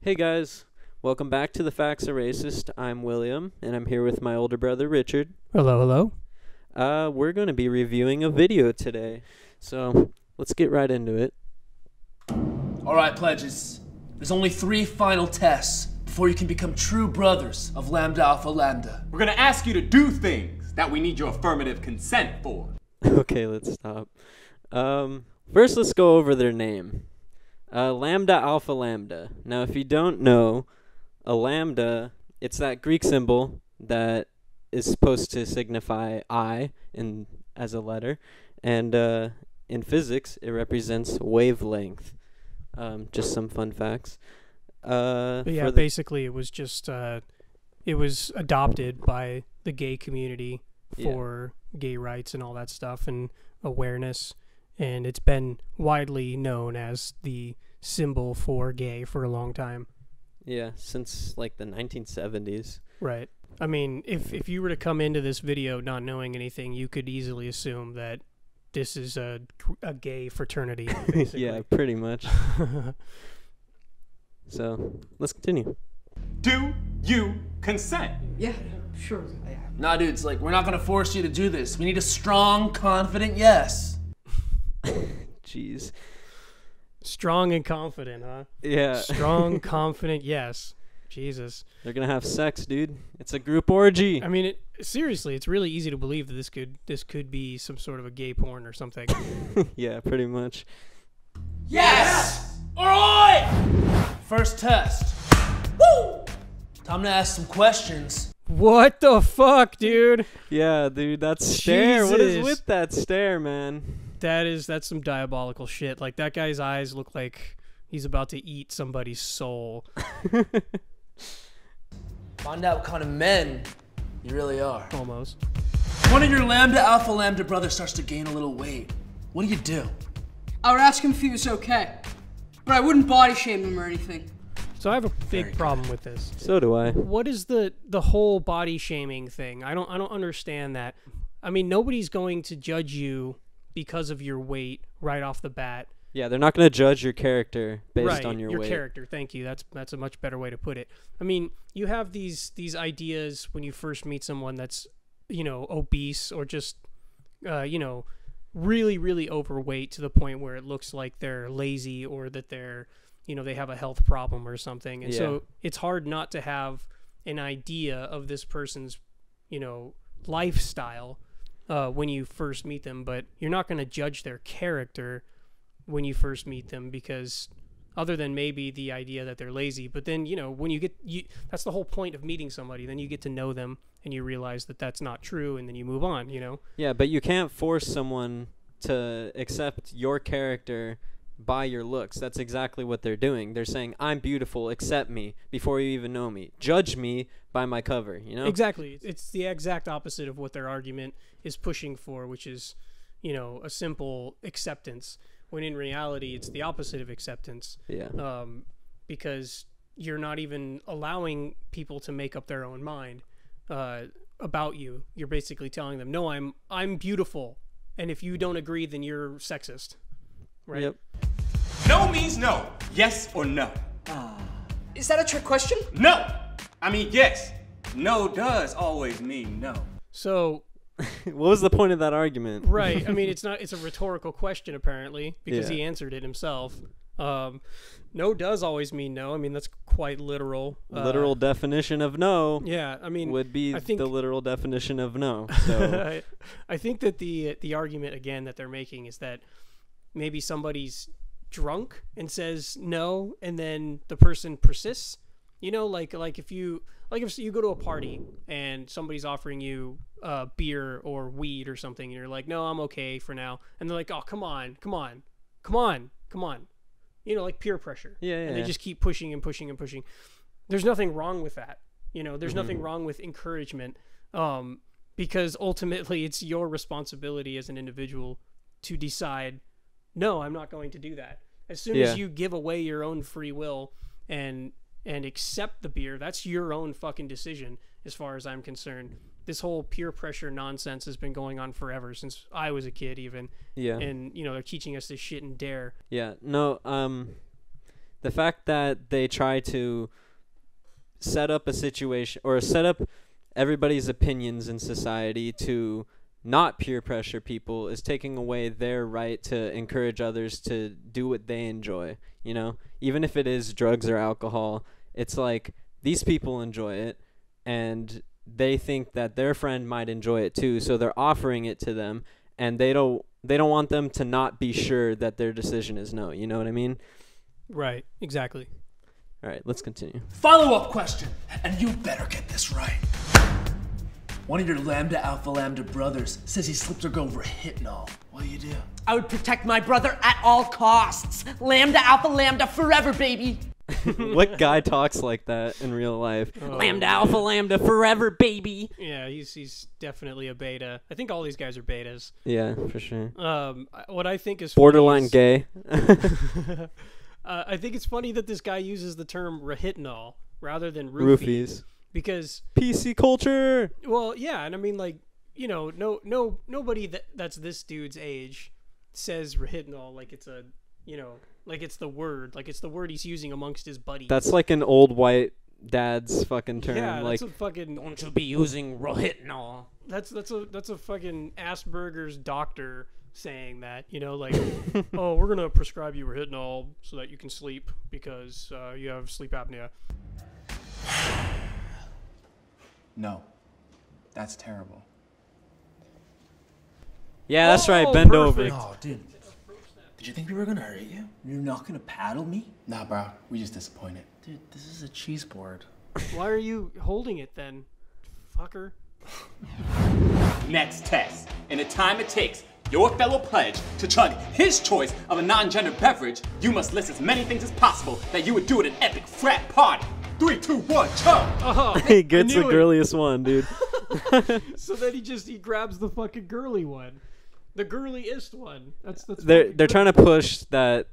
Hey guys, welcome back to the Facts Are Racist. I'm William, and I'm here with my older brother Richard. Hello, hello. We're going to be reviewing a video today, so let's get right into it. Alright, pledges. There's only 3 final tests before you can become true brothers of Lambda Alpha Lambda. We're gonna ask you to do things that we need your affirmative consent for. Okay, let's stop. First, let's go over their name. Lambda Alpha Lambda. Now, if you don't know, a lambda, it's that Greek symbol that is supposed to signify I as a letter, and in physics, it represents wavelength. Just some fun facts. But yeah, basically it was just it was adopted by the gay community for gay rights and all that stuff and awareness, and it's been widely known as the symbol for gay for a long time. Yeah, since like the 1970s. Right. I mean, if you were to come into this video not knowing anything, you could easily assume that this is a gay fraternity, basically. Yeah, pretty much. So, let's continue. Do you consent? Yeah, sure. Nah, dude, it's like, we're not gonna force you to do this. We need a strong, confident yes. Jeez. Strong and confident, huh? Yeah. Strong, confident, yes. Jesus. They're gonna have sex, dude. It's a group orgy. I mean, seriously, it's really easy to believe that this could be some sort of a gay porn or something. Yeah, pretty much. Yes! Alright! First test. Woo! Time to ask some questions. What the fuck, dude? Yeah, dude, that stare. What is Jesus. with that stare, man? That's some diabolical shit. Like, that guy's eyes look like he's about to eat somebody's soul. Find out what kind of men you really are. Almost. One of your Lambda Alpha Lambda brothers starts to gain a little weight. What do? I would ask him if he was okay, but I wouldn't body shame him or anything. So I have a big problem with this. So do I. What is the whole body shaming thing? I don't understand that. I mean, nobody's going to judge you because of your weight right off the bat. Yeah, they're not gonna judge your character based on your weight. Your character. Thank you. That's a much better way to put it. I mean, you have these ideas when you first meet someone that's, obese or just, really, really overweight to the point where it looks like they're lazy or that they're, they have a health problem or something. And so it's hard not to have an idea of this person's, lifestyle when you first meet them, but you're not going to judge their character when you first meet them, because other than maybe the idea that they're lazy, but then, when that's the whole point of meeting somebody. Then you get to know them and you realize that that's not true, and then you move on, Yeah, but you can't force someone to accept your character by your looks. That's exactly what they're doing. They're saying, I'm beautiful, accept me before you even know me. Judge me by my cover, Exactly. It's the exact opposite of what their argument is pushing for, which is, a simple acceptance, when in reality it's the opposite of acceptance. Yeah. Because you're not even allowing people to make up their own mind about you. You're basically telling them, no, I'm beautiful, and if you don't agree, then you're sexist. Right? Yep. No means no. Yes or no? Is that a trick question? No! I mean, yes. No does always mean no. So, What was the point of that argument? right. I mean, it's a rhetorical question, apparently, because he answered it himself. No does always mean no. I mean, that's quite literal. Literal definition of no. Yeah, I mean, would be the literal definition of no. So I think that the argument, again, that they're making is that maybe somebody's drunk and says no, and then the person persists. Like if you go to a party and somebody's offering you beer or weed or something, and you're like, no, I'm okay for now, and they're like, oh, come on, like peer pressure. Yeah. And they just keep pushing and pushing and pushing. There's nothing wrong with that. There's nothing wrong with encouragement, because ultimately it's your responsibility as an individual to decide, no, I'm not going to do that. As soon as you give away your own free will and accept the beer, that's your own fucking decision, as far as I'm concerned. This whole peer pressure nonsense has been going on forever, since I was a kid even. Yeah. And, they're teaching us this shit in DARE. Yeah. No, the fact that they try to set up a situation or set up everybody's opinions in society to not peer pressure people is taking away their right to encourage others to do what they enjoy, you know? Even if it is drugs or alcohol, it's like these people enjoy it and they think that their friend might enjoy it too, so they're offering it to them, and they don't want them to not be sure that their decision is no, you know what I mean? Right, exactly. All right, let's continue. Follow-up question, and you better get this right. One of your Lambda Alpha Lambda brothers says he slipped her girl Rohypnol. What do you do? I would protect my brother at all costs. Lambda Alpha Lambda forever, baby. What guy talks like that in real life? Lambda Alpha Lambda forever, baby. Yeah, he's definitely a beta. I think all these guys are betas. Yeah, for sure. What I think is Borderline funny gay. I think it's funny that this guy uses the term Rohypnol rather than roofies. Because PC culture. Well, yeah, and I mean, like, you know, nobody that's this dude's age says Rohypnol like it's a, you know, like it's the word he's using amongst his buddies. That's like an old white dad's fucking term. Yeah, like, that's a fucking. Don't you be using Rohypnol. That's a fucking Asperger's doctor saying that, you know, like, oh, we're gonna prescribe you Rohypnol so that you can sleep because you have sleep apnea. No. That's terrible. yeah, that's right. Oh, Bend perfect. over. Oh, dude. Did you think we were gonna hurt you? You're not gonna paddle me? Nah, bro. We just disappointed. Dude, this is a cheese board. Why are you holding it then, fucker? Next test. In the time it takes your fellow pledge to chug his choice of a non-gender beverage, you must list as many things as possible that you would do at an epic frat party. 3, 2, 1, chug! Oh, He gets the knew it. girliest one, dude. So then he grabs the fucking girly one, the girliest one. That's They're trying to push that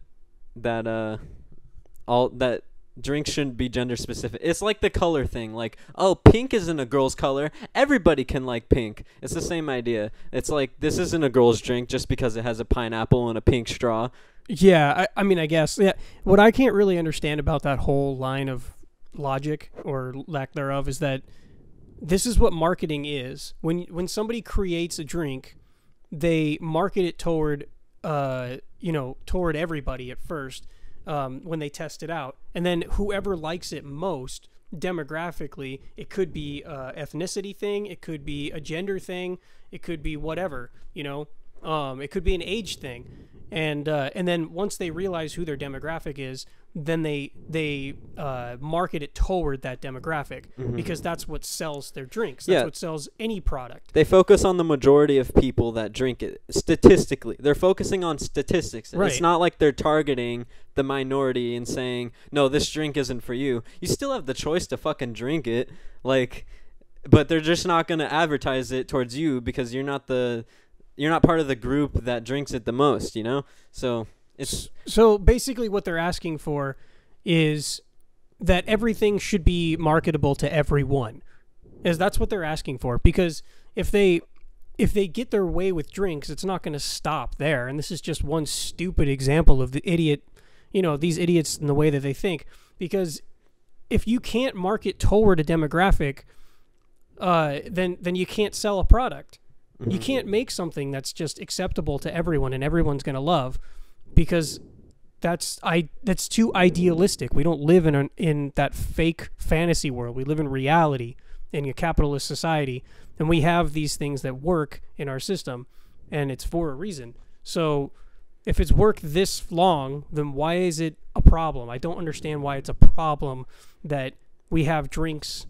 drinks shouldn't be gender specific. It's like the color thing. Like, oh, pink isn't a girl's color. Everybody can like pink. It's the same idea. It's like, this isn't a girl's drink just because it has a pineapple and a pink straw. Yeah, I mean, I guess. Yeah, what I can't really understand about that whole line of logic or lack thereof is that this is what marketing is. When somebody creates a drink, they market it toward toward everybody at first when they test it out, and then whoever likes it most demographically, it could be a ethnicity thing, it could be a gender thing, it could be whatever, you know, it could be an age thing, and then once they realize who their demographic is, then they market it toward that demographic, because that's what sells their drinks. That's what sells any product. They focus on the majority of people that drink it. Statistically, they're focusing on statistics. Right. It's not like they're targeting the minority and saying, no, this drink isn't for you. You still have the choice to fucking drink it, like, but they're just not going to advertise it towards you because you're not part of the group that drinks it the most, you know? So basically what they're asking for is that everything should be marketable to everyone. Is that's what they're asking for, because if they get their way with drinks, it's not going to stop there. And this is just one stupid example of the idiot, you know, these idiots in the way that they think. Because if you can't market toward a demographic, then you can't sell a product. You can't make something that's just acceptable to everyone and everyone's going to love, because that's too idealistic. We don't live in that fake fantasy world. We live in reality in a capitalist society, and we have these things that work in our system, and it's for a reason. So if it's worked this long, then why is it a problem? I don't understand why it's a problem that we have drinks,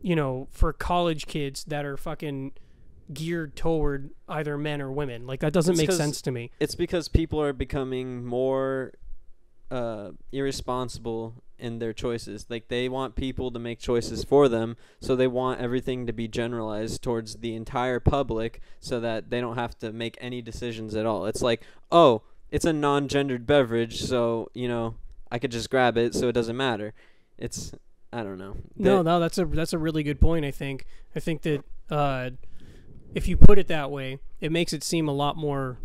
you know, for college kids that are fucking geared toward either men or women. Like, that doesn't make sense to me. It's because people are becoming more irresponsible in their choices. Like, they want people to make choices for them, so they want everything to be generalized towards the entire public so that they don't have to make any decisions at all. It's like, oh, it's a non-gendered beverage, so, you know, I could just grab it, so it doesn't matter. It's, I don't know. No, that's a really good point, I think. I think that if you put it that way, it makes it seem a lot more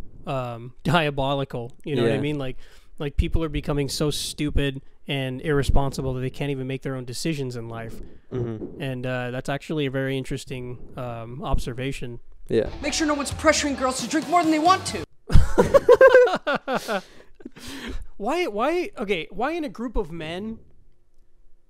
diabolical. You know what I mean? Like, Like, people are becoming so stupid and irresponsible that they can't even make their own decisions in life. And that's actually a very interesting observation. Yeah. Make sure no one's pressuring girls to drink more than they want to. Why in a group of men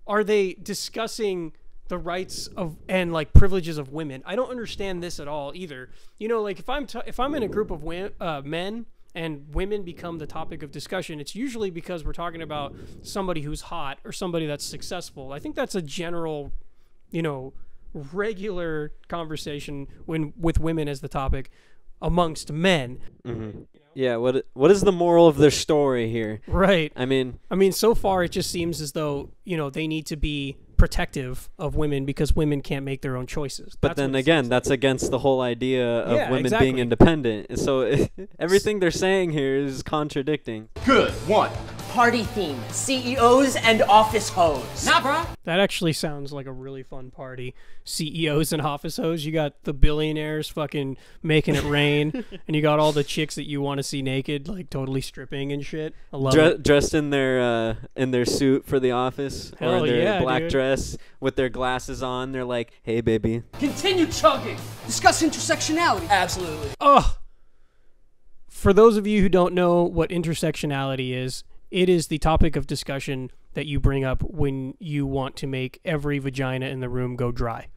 are they discussing the rights of and like privileges of women? I don't understand this at all either. You know, like if I'm in a group of men and women become the topic of discussion, it's usually because we're talking about somebody who's hot or somebody that's successful. I think that's a general, you know, regular conversation with women as the topic amongst men. Yeah, what is the moral of their story here? Right. I mean, so far it just seems as though, you know, they need to be protective of women because women can't make their own choices. But then again, that's against the whole idea of women exactly. being independent. So everything they're saying here is contradicting. Good one. Party theme, CEOs and office hoes. Nah, bro. That actually sounds like a really fun party. CEOs and office hoes. You got the billionaires fucking making it rain, and you got all the chicks that you want to see naked, like totally stripping and shit. I love it. Dressed in their suit for the office, or Hell in their yeah, black dude. dress with their glasses on. They're like, "Hey, baby." Continue chugging. Discuss intersectionality. Absolutely. Ugh. For those of you who don't know what intersectionality is, it is the topic of discussion that you bring up when you want to make every vagina in the room go dry.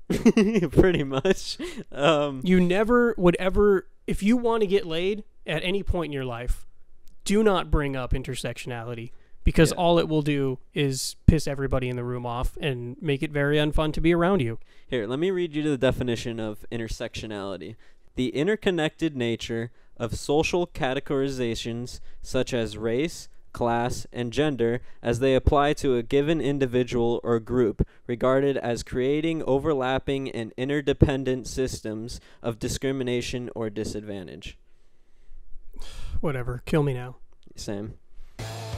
Pretty much. You never would ever, if you want to get laid at any point in your life, do not bring up intersectionality, because all it will do is piss everybody in the room off and make it very unfun to be around you. Here, let me read you the definition of intersectionality. The interconnected nature of social categorizations such as race, class, and gender as they apply to a given individual or group, regarded as creating overlapping and interdependent systems of discrimination or disadvantage. Whatever. Kill me now. Same.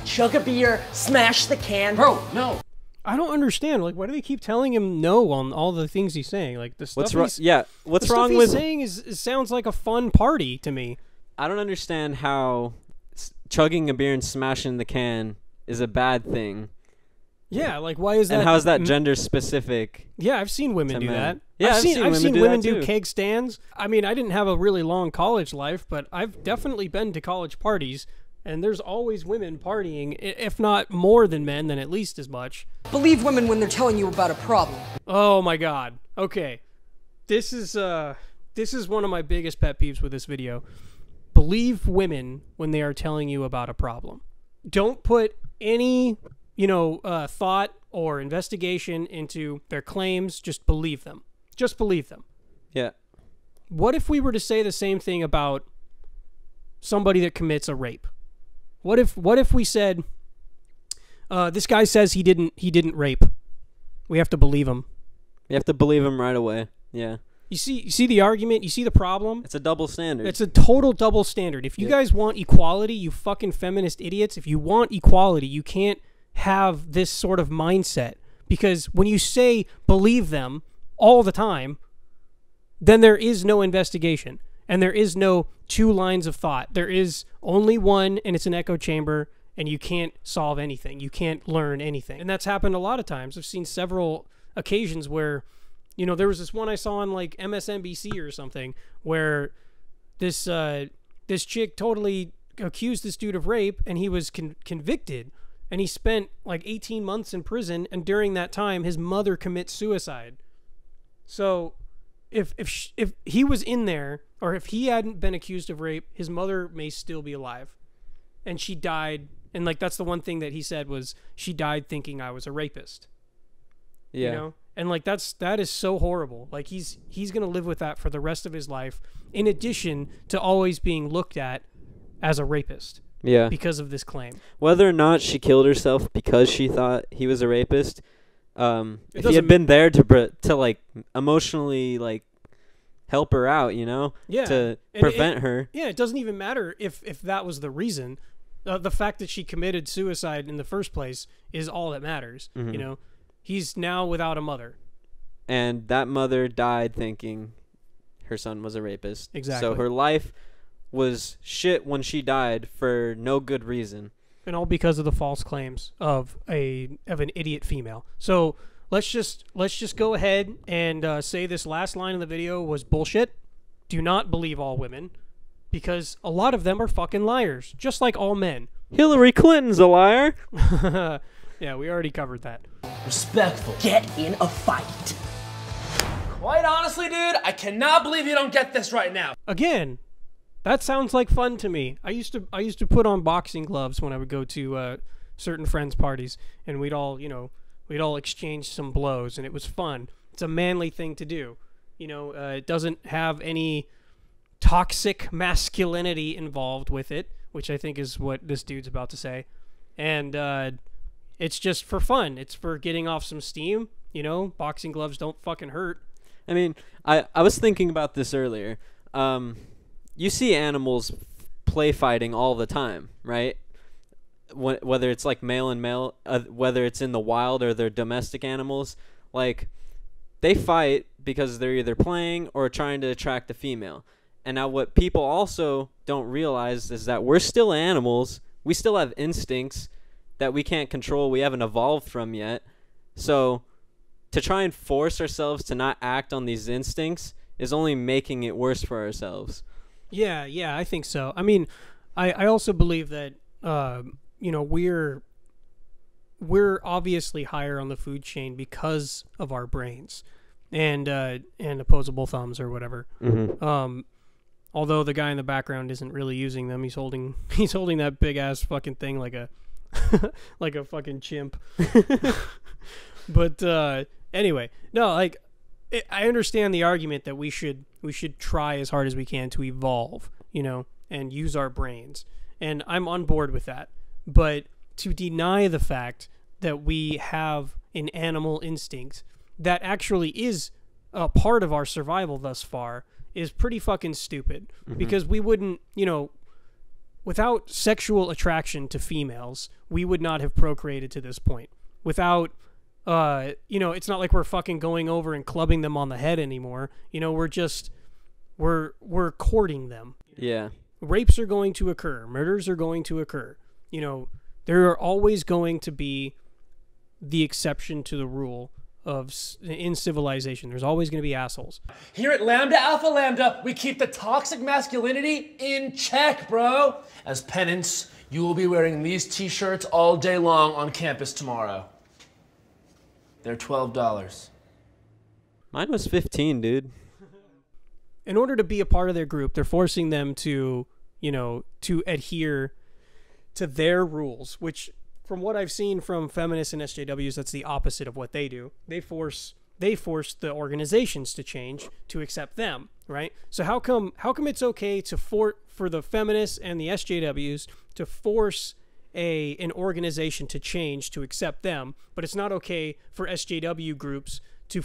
Chug a beer, smash the can. Bro, no. I don't understand. Like, why do they keep telling him no on all the things he's saying? Like, the stuff What's wrong? he's, Yeah, what's the wrong stuff with? he's saying is sounds like a fun party to me. I don't understand how chugging a beer and smashing the can is a bad thing. Yeah, like, why is that? And how is that gender specific? Yeah, I've seen women to do men? that. Yeah, I've seen women that do too. keg stands. I mean, I didn't have a really long college life, but I've definitely been to college parties, and there's always women partying, if not more than men, then at least as much. Believe women when they're telling you about a problem. Oh my god. Okay. This is one of my biggest pet peeves with this video. Believe women when they are telling you about a problem. Don't put any, thought or investigation into their claims. Just believe them. Just believe them. Yeah. What if we were to say the same thing about somebody that commits a rape? What if we said, this guy says he didn't rape. We have to believe him. You have to believe him right away. Yeah. You see the argument? You see the problem? It's a double standard. It's a total double standard. If you guys want equality, you fucking feminist idiots, if you want equality, you can't have this sort of mindset. Because when you say believe them all the time, then there is no investigation. And there is no two lines of thought. There is only one, and it's an echo chamber, and you can't solve anything. You can't learn anything. And that's happened a lot of times. I've seen several occasions where, there was this one I saw on like MSNBC or something where this chick totally accused this dude of rape, and he was convicted, and he spent like 18 months in prison, and during that time his mother commits suicide. So if he was in there, or if he hadn't been accused of rape, his mother may still be alive, and she died. And like, that's the one thing that he said was, she died thinking I was a rapist. Yeah. And like, that is so horrible. Like, he's gonna live with that for the rest of his life, in addition to always being looked at as a rapist. Yeah. Because of this claim. Whether or not she killed herself because she thought he was a rapist, if he doesn't had been there to like emotionally like help her out, Yeah. to And prevent her. Yeah, it doesn't even matter if that was the reason. The fact that she committed suicide in the first place is all that matters. Mm-hmm. He's now without a mother. And that mother died thinking her son was a rapist. Exactly. So her life was shit when she died for no good reason. And all because of the false claims of an idiot female. So let's just go ahead and say this last line in the video was bullshit. Do not believe all women, because a lot of them are fucking liars, just like all men. Hillary Clinton's a liar. Yeah, we already covered that. Respectful. Get in a fight. Quite honestly, dude, I cannot believe you don't get this right now. Again, that sounds like fun to me. I used to put on boxing gloves when I would go to certain friends' parties, and we'd all exchange some blows, and it was fun. It's a manly thing to do. It doesn't have any toxic masculinity involved with it, which I think is what this dude's about to say. And it's just for fun. It's for getting off some steam. Boxing gloves don't fucking hurt. I mean, I was thinking about this earlier. You see animals play fighting all the time, right? Whether it's like male and male, whether it's in the wild or they're domestic animals, like they fight because they're either playing or trying to attract the female. And now what people also don't realize is that we're still animals. We still have instincts that we can't control. We haven't evolved from yet. So to try and force ourselves to not act on these instincts is only making it worse for ourselves. Yeah, I think so. I mean, I also believe that we're obviously higher on the food chain because of our brains and opposable thumbs or whatever. Mm-hmm. Although the guy in the background isn't really using them, he's holding that big ass fucking thing like a like a fucking chimp. But anyway, no, like I understand the argument that we should try as hard as we can to evolve, and use our brains, and I'm on board with that. But to deny the fact that we have an animal instinct that actually is a part of our survival thus far is pretty fucking stupid. Mm-hmm. Because we wouldn't, without sexual attraction to females, we would not have procreated to this point. Without, it's not like we're fucking going over and clubbing them on the head anymore. We're courting them. Yeah. Rapes are going to occur. Murders are going to occur. There are always going to be the exception to the rule in civilization. There's always going to be assholes. Here at Lambda Alpha Lambda, we keep the toxic masculinity in check, bro. As penance, you will be wearing these t-shirts all day long on campus tomorrow. They're $12. Mine was 15, dude. In order to be a part of their group, they're forcing them to adhere to their rules, which from what I've seen from feminists and SJWs, that's the opposite of what they do. They force the organizations to change to accept them, right? So how come it's okay for the feminists and the SJWs to force an organization to change to accept them, but it's not okay for SJW groups to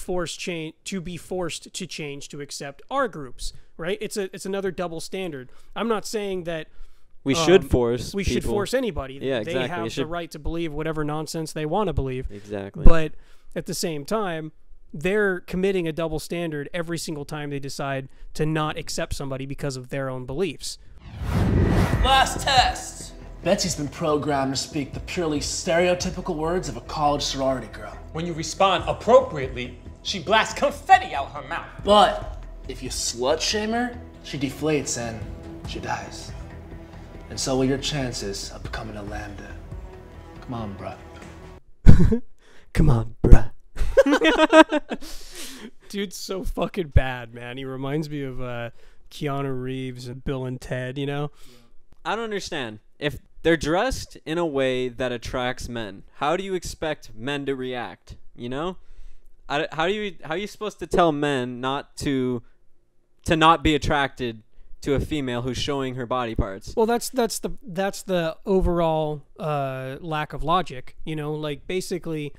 be forced to change to accept our groups, right? It's another double standard. I'm not saying that we should force anybody. Yeah, exactly. They have the right to believe whatever nonsense they want to believe. Exactly. But at the same time, they're committing a double standard every single time they decide to not accept somebody because of their own beliefs. Last test. Betsy's been programmed to speak the purely stereotypical words of a college sorority girl. When you respond appropriately, she blasts confetti out her mouth. But if you slut shame her, she deflates and she dies. And so will your chances of becoming a Lambda. Come on, bruh. Come on, bruh. Dude's so fucking bad, man. He reminds me of Keanu Reeves and Bill and Ted, I don't understand. If they're dressed in a way that attracts men, how do you expect men to react? How are you supposed to tell men not to not be attracted to a female who's showing her body parts? Well, that's the overall lack of logic. Like basically,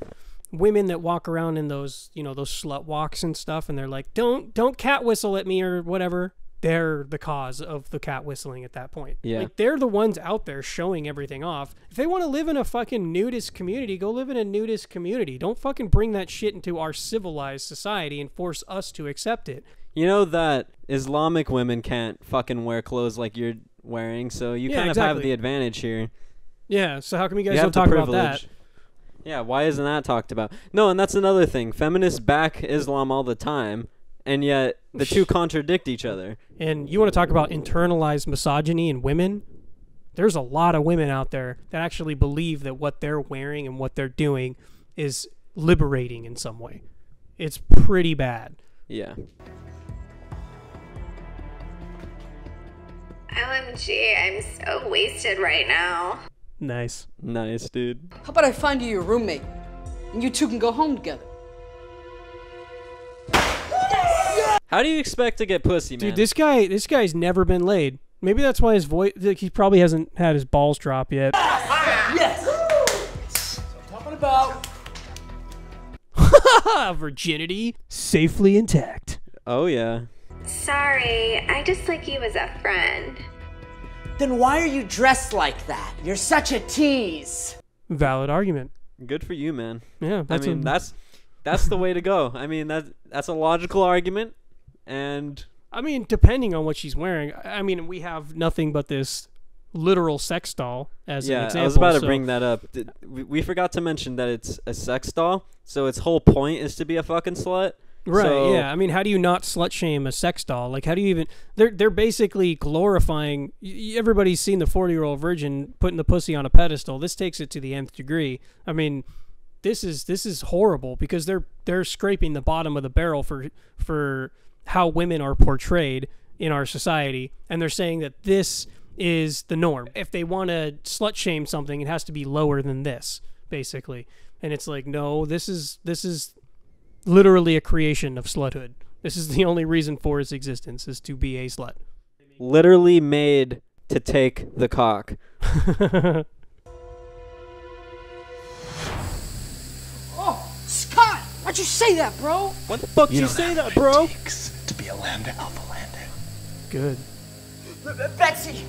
women that walk around in those those slut walks and stuff, and they're like, don't cat whistle at me or whatever. they're the cause of the cat whistling at that point. Yeah. Like, they're the ones out there showing everything off. If they want to live in a fucking nudist community, go live in a nudist community. Don't fucking bring that shit into our civilized society and force us to accept it. You know that Islamic women can't fucking wear clothes like you're wearing, so you kind of have the advantage here. Yeah, so how come you guys You don't have the talk about that? privilege. Yeah, why isn't that talked about? No, and that's another thing. Feminists back Islam all the time, and yet the two contradict each other. And you want to talk about internalized misogyny in women? There's a lot of women out there that actually believe that what they're wearing and what they're doing is liberating in some way. It's pretty bad. Yeah. OMG, I'm so wasted right now. Nice. Nice, dude. How about I find you your roommate, and you two can go home together? How do you expect to get pussy, man? Dude, this guy's never been laid. Maybe that's why his voice, like, he probably hasn't had his balls drop yet. Yes! That's what I'm talking about. Virginity safely intact. Oh, yeah. Sorry, I just like you as a friend. Then why are you dressed like that? You're such a tease. Valid argument. Good for you, man. Yeah, that's the way to go. I mean, that's a logical argument, and I mean, depending on what she's wearing. I mean, we have nothing but this literal sex doll as an example. I was about to bring that up. We forgot to mention that it's a sex doll, so its whole point is to be a fucking slut. Right, so, yeah. I mean, how do you not slut shame a sex doll? Like, how do you even... They're basically glorifying... Everybody's seen the 40-year-old virgin putting the pussy on a pedestal. This takes it to the nth degree. I mean, this is horrible because they're scraping the bottom of the barrel for how women are portrayed in our society, and they're saying that this is the norm. If they want to slut shame something, it has to be lower than this, basically. And it's like, no, this is literally a creation of sluthood. This is the only reason for its existence, is to be a slut. Literally made to take the cock. Oh, Scott! Why'd you say that, bro? What the fuck did you say that, bro? It takes to be a Lambda Alpha Lambda. Good. Betsy,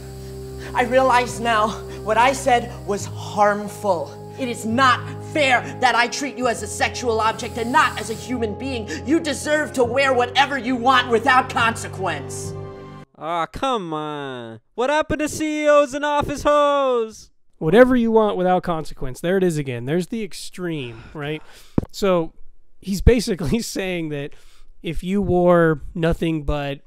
I realize now what I said was harmful. It is not fair that I treat you as a sexual object and not as a human being. You deserve to wear whatever you want without consequence. Aw, come on. What happened to CEOs and office hoes? Whatever you want without consequence. There it is again. There's the extreme, right? So he's basically saying that if you wore nothing but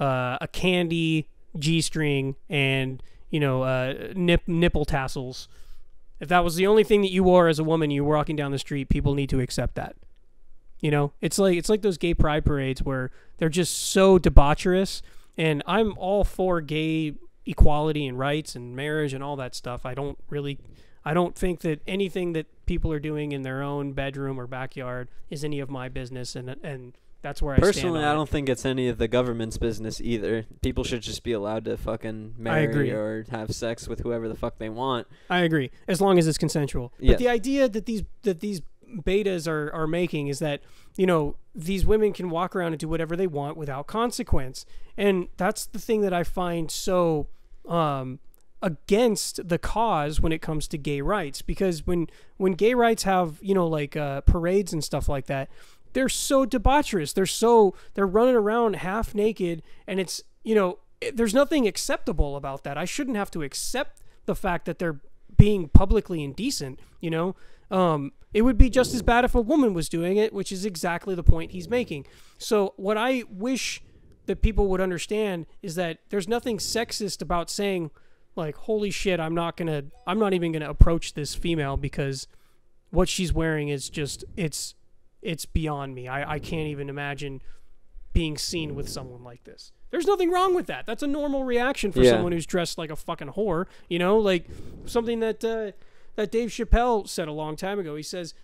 a candy G-string and, nipple tassels, if that was the only thing that you wore as a woman, you were walking down the street, people need to accept that. It's like those gay pride parades where they're just so debaucherous. And I'm all for gay equality and rights and marriage and all that stuff. I don't think that anything that people are doing in their own bedroom or backyard is any of my business. And that's where I stand on it. Personally, I don't think it's any of the government's business either. People should just be allowed to fucking marry or have sex with whoever the fuck they want. I agree, as long as it's consensual. Yes. But the idea that these betas are making is that, these women can walk around and do whatever they want without consequence. And that's the thing that I find so against the cause when it comes to gay rights. Because when gay rights have, parades and stuff like that, they're so debaucherous. They're running around half naked, and it's, there's nothing acceptable about that. I shouldn't have to accept the fact that they're being publicly indecent, It would be just as bad if a woman was doing it, which is exactly the point he's making. So what I wish that people would understand is that there's nothing sexist about saying, like, holy shit, I'm not even gonna approach this female because what she's wearing is just, it's beyond me. I can't even imagine being seen with someone like this. There's nothing wrong with that. That's a normal reaction for someone who's dressed like a fucking whore. Like something that Dave Chappelle said a long time ago. He says,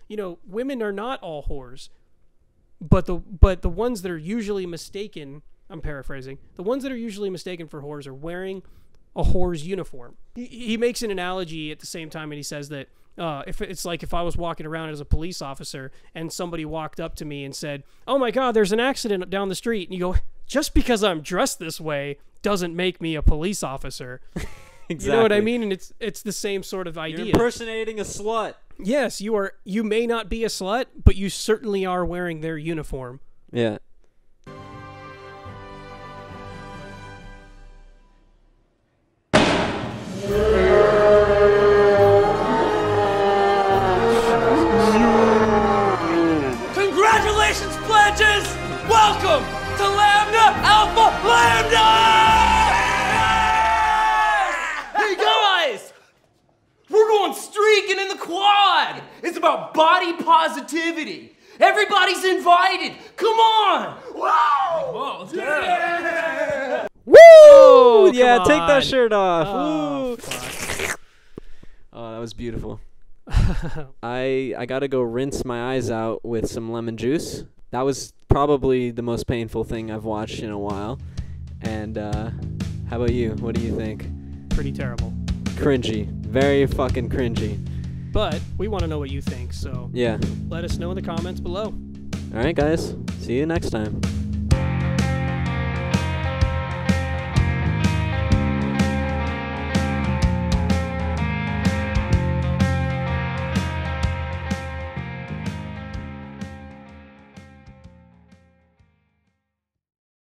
women are not all whores, but the ones that are usually mistaken, I'm paraphrasing, the ones that are usually mistaken for whores are wearing a whore's uniform. He makes an analogy at the same time, and he says that if I was walking around as a police officer and somebody walked up to me and said, "Oh my God, there's an accident down the street," and you go, just because I'm dressed this way doesn't make me a police officer. Exactly. You know what I mean? And it's the same sort of idea. You're impersonating a slut. Yes, you may not be a slut, but you certainly are wearing their uniform. Yeah. Congratulations, pledges! Welcome to Lambda Alpha Lambda! Hey guys! We're going streaking in the quad! It's about body positivity. Everybody's invited. Come on! Wow! Whoa, let's get it. Woo! Oh, Yeah, come take that on. shirt off. Oh, Woo! fuck. Oh, that was beautiful. I gotta go rinse my eyes out with some lemon juice. That was probably the most painful thing I've watched in a while. And how about you? What do you think? Pretty terrible. Cringy. Very fucking cringy. But we want to know what you think, so Yeah. let us know in the comments below. Alright, guys. See you next time.